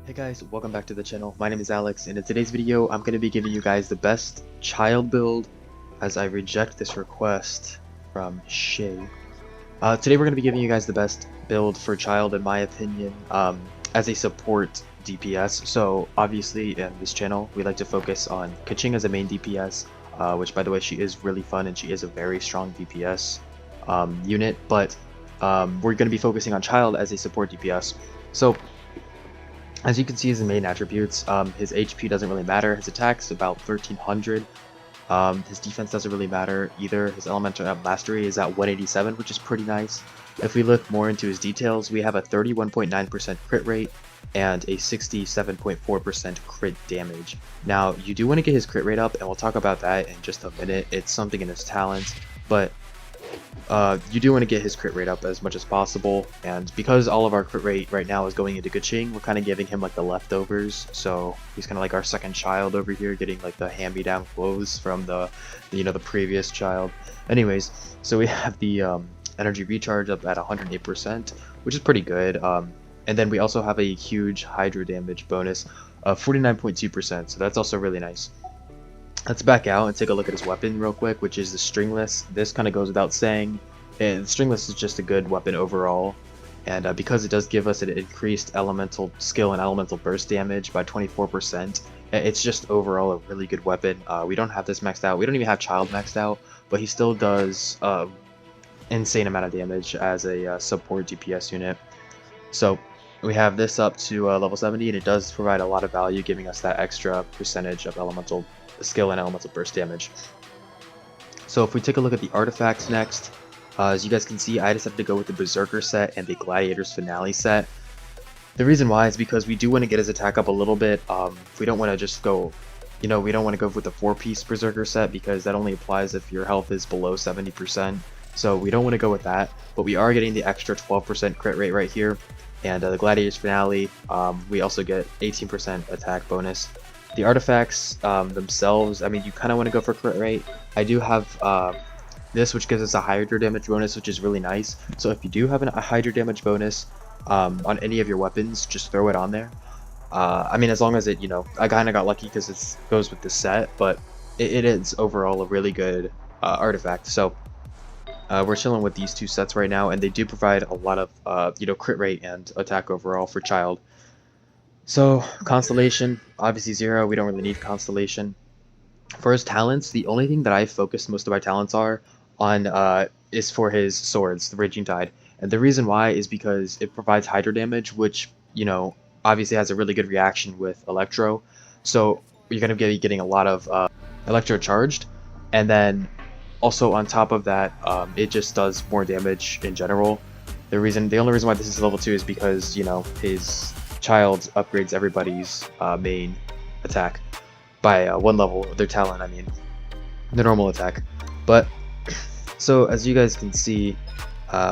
Hey guys, welcome back to the channel. My name is Alex, and in today's video, I'm going to be giving you guys the best child build as I reject this request from Shay. Today we're going to be giving you guys the best build for child, in my opinion, as a support DPS. So obviously in this channel, we like to focus on Kaching as a main DPS, which by the way, she is really fun and she is a very strong DPS unit, but we're going to be focusing on child as a support DPS. So as you can see, his main attributes, his HP doesn't really matter, his attack's about 1300, his defense doesn't really matter either, his elemental mastery is at 187, which is pretty nice. If we look more into his details, we have a 31.9% crit rate and a 67.4% crit damage. Now, you do want to get his crit rate up, and we'll talk about that in just a minute. It's something in his talents, but you do want to get his crit rate up as much as possible, and because all of our crit rate right now is going into Genshin, we're kind of giving him like the leftovers, so he's kind of like our second child over here, getting like the hand-me-down clothes from the previous child. Anyways, so we have the energy recharge up at 108%, which is pretty good, and then we also have a huge hydro damage bonus of 49.2%, so that's also really nice. Let's back out and take a look at his weapon real quick, which is the Stringless. This kind of goes without saying, and the Stringless is just a good weapon overall, and because it does give us an increased elemental skill and elemental burst damage by 24%, it's just overall a really good weapon. We don't have this maxed out, we don't even have Child maxed out, but he still does insane amount of damage as a support DPS unit. So we have this up to level 70, and it does provide a lot of value, giving us that extra percentage of elemental skill and elemental burst damage. So if we take a look at the artifacts next, as you guys can see, I decided to go with the Berserker set and the Gladiator's Finale set. The reason why is because we do want to get his attack up a little bit. We don't want to just go, we don't want to go with the 4-piece Berserker set, because that only applies if your health is below 70%. So we don't want to go with that, but we are getting the extra 12% crit rate right here. And the Gladiator's Finale, we also get 18% attack bonus. The artifacts themselves, I mean, you kind of want to go for crit rate. I do have this, which gives us a Hydro damage bonus, which is really nice. So if you do have a Hydro damage bonus on any of your weapons, just throw it on there. I mean, as long as it, I kind of got lucky because it goes with the set, but it is overall a really good artifact. So we're chilling with these two sets right now, and they do provide a lot of, crit rate and attack overall for Child. So, Constellation, obviously 0, we don't really need Constellation. For his talents, the only thing that I focused most of my talents on is for his swords, the Raging Tide. And the reason why is because it provides Hydro damage, which, obviously has a really good reaction with Electro. So, you're going to be getting a lot of Electro charged. And then, also on top of that, it just does more damage in general. The only reason why this is level 2 is because, his Child upgrades everybody's main attack by 1 level of their talent, I mean, the normal attack. But, so as you guys can see,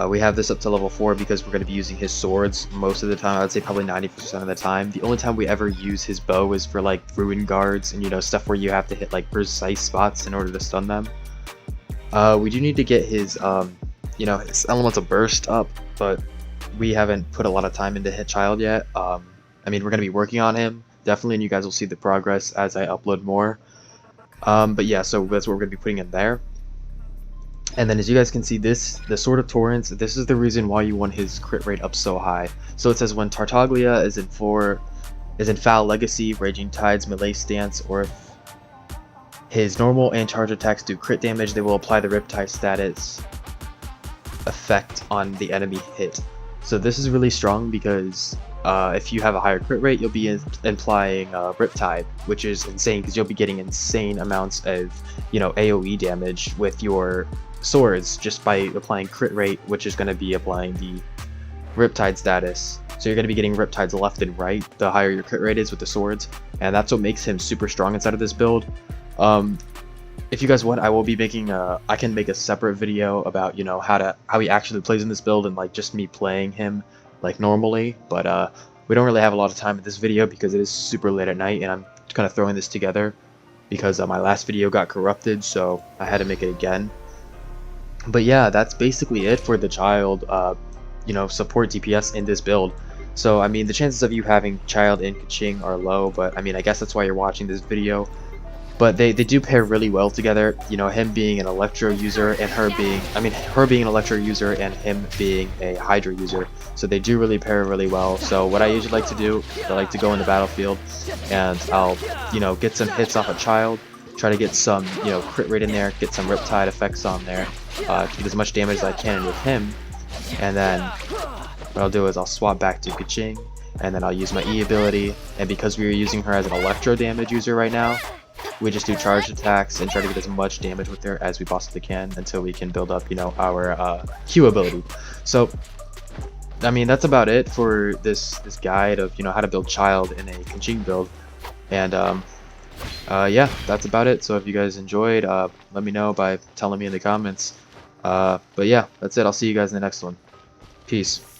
we have this up to level 4 because we're going to be using his swords most of the time. I would say probably 90% of the time. The only time we ever use his bow is for like ruin guards and stuff where you have to hit like precise spots in order to stun them. We do need to get his his elemental burst up, but we haven't put a lot of time into hit Child yet. I mean, we're going to be working on him, definitely, and you guys will see the progress as I upload more. But yeah, so that's what we're going to be putting in there. And then as you guys can see, the Sword of Torrents, this is the reason why you want his crit rate up so high. So it says when Tartaglia is in Foul Legacy, Raging Tide's melee stance, or if his normal and charge attacks do crit damage, they will apply the Riptide status effect on the enemy hit. So this is really strong because if you have a higher crit rate, you'll be implying Riptide, which is insane because you'll be getting insane amounts of AoE damage with your swords just by applying crit rate, which is going to be applying the Riptide status. So you're going to be getting Riptides left and right the higher your crit rate is with the swords, and that's what makes him super strong inside of this build. If you guys want, I will be making I can make a separate video about how he actually plays in this build, and like just me playing him like normally, but we don't really have a lot of time in this video because it is super late at night and I'm kind of throwing this together because my last video got corrupted, so I had to make it again. But yeah, that's basically it for the Child support DPS in this build. So I mean, the chances of you having Childe and Kaching are low, but I mean, I guess that's why you're watching this video. But they do pair really well together. You know, him being an Electro user and her being, I mean, her being an Electro user and him being a Hydra user. So they do really pair really well. So what I usually like to do, I like to go in the battlefield and I'll, you know, get some hits off a Childe, try to get some, you know, crit rate in there, get some Riptide effects on there, to get as much damage as I can with him. And then what I'll do is I'll swap back to Kaching, and then I'll use my E ability. And because we are using her as an Electro damage user right now, we just do charged attacks and try to get as much damage with her as we possibly can until we can build up, you know, our Q ability. So, I mean, that's about it for this guide of, you know, how to build Childe in a Kaching build. And yeah, that's about it. So if you guys enjoyed, let me know by telling me in the comments. But yeah, that's it. I'll see you guys in the next one. Peace.